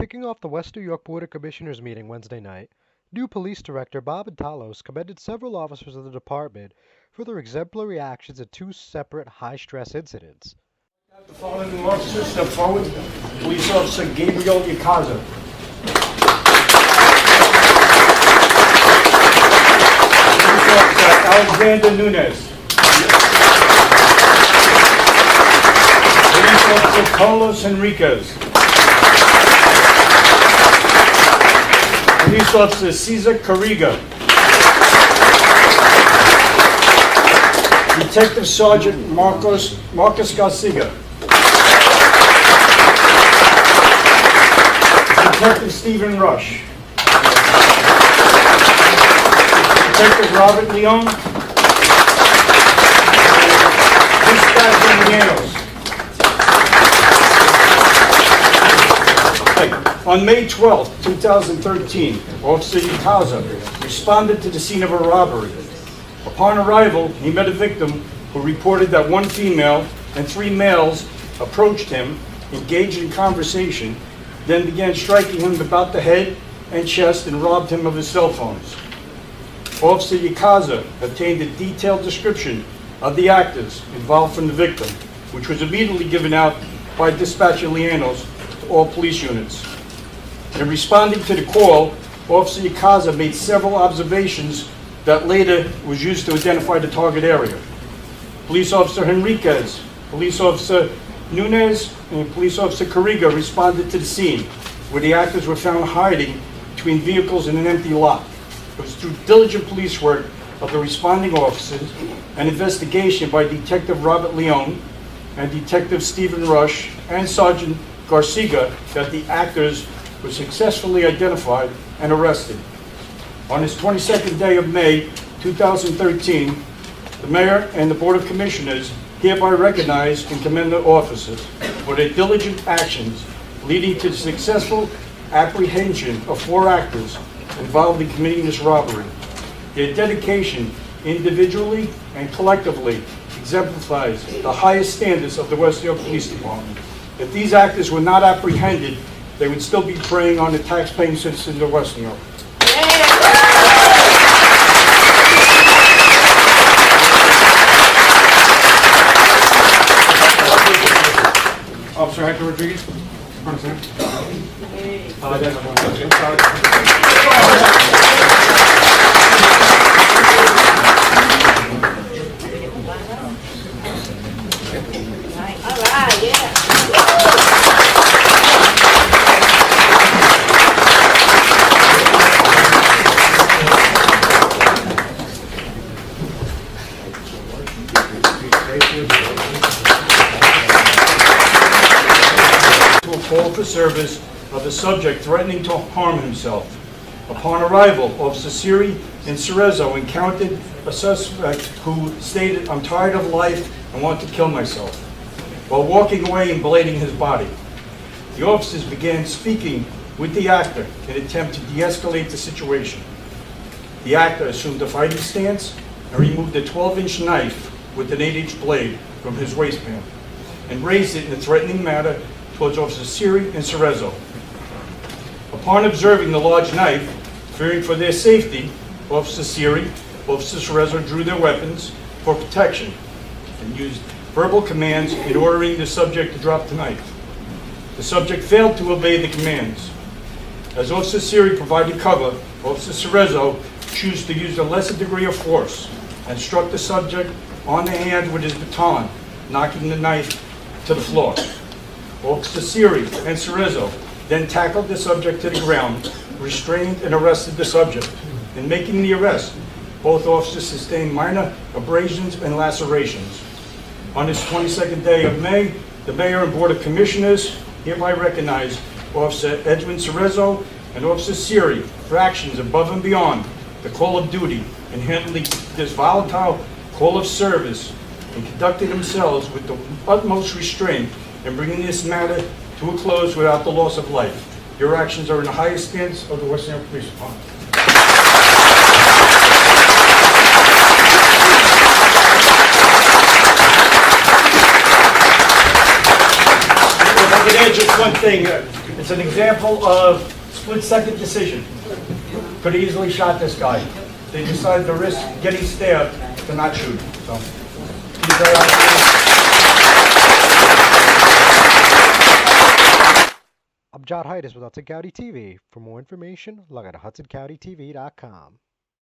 Kicking off the West New York Board of Commissioners meeting Wednesday night, new Police Director Bob Antolos commended several officers of the department for their exemplary actions in two separate high-stress incidents. The following officers step forward. Police Officer Gabriel Yakaza. Police Officer Alexander Nunez. Police Officer Carlos Enriquez. Police Officer Cesar Carriga. Detective Sergeant Marcos Garcia. Detective Stephen Rush. Detective Robert Leon. Dispatcher Antolos. On May 12, 2013, Officer Yakaza responded to the scene of a robbery. Upon arrival, he met a victim who reported that one female and three males approached him, engaged in conversation, then began striking him about the head and chest and robbed him of his cell phones. Officer Yakaza obtained a detailed description of the actors involved from the victim, which was immediately given out by Dispatcher Lianos to all police units. In responding to the call, Officer Yakaza made several observations that later was used to identify the target area. Police Officer Henriquez, Police Officer Nunez, and Police Officer Carriga responded to the scene, where the actors were found hiding between vehicles in an empty lot. It was through diligent police work of the responding officers and investigation by Detective Robert Leon and Detective Stephen Rush and Sergeant Garcia that the actors were successfully identified and arrested. On his 22nd day of May 2013, the Mayor and the Board of Commissioners hereby recognize and commend the officers for their diligent actions leading to the successful apprehension of 4 actors involved in committing this robbery. Their dedication individually and collectively exemplifies the highest standards of the West New York Police Department. If these actors were not apprehended, they would still be preying on the tax-paying citizens of West New York. Officer Hector Rodriguez. To a call for service of the subject threatening to harm himself. Upon arrival, Officer Siri and Cerezo encountered a suspect who stated, "I'm tired of life and want to kill myself," while walking away and blading his body. The officers began speaking with the actor in an attempt to de-escalate the situation. The actor assumed a fighting stance and removed a 12-inch knife with an 8-inch blade from his waistband and raised it in a threatening manner towards Officers Siri and Cerezo. Upon observing the large knife, fearing for their safety, Officer Siri, Officer Cerezo drew their weapons for protection and used verbal commands in ordering the subject to drop the knife. The subject failed to obey the commands. As Officer Siri provided cover, Officer Cerezo chose to use a lesser degree of force and struck the subject on the hand with his baton, knocking the knife to the floor. Officer Siri and Cerezo then tackled the subject to the ground, restrained and arrested the subject. In making the arrest, both officers sustained minor abrasions and lacerations. On this 22nd day of May, the Mayor and Board of Commissioners hereby recognize Officer Edwin Cerezo and Officer Siri for actions above and beyond the call of duty in handling this volatile call of service and conducting themselves with the utmost restraint in bringing this matter to a close without the loss of life. Your actions are in the highest standards of the West New York Police Department. If I could add just one thing, It's an example of split-second decision. Could have easily shot this guy. They decided to risk getting stabbed to not shoot. So, he's very I'm John Heides with Hudson County TV. For more information, log on to HudsonCountyTV.com.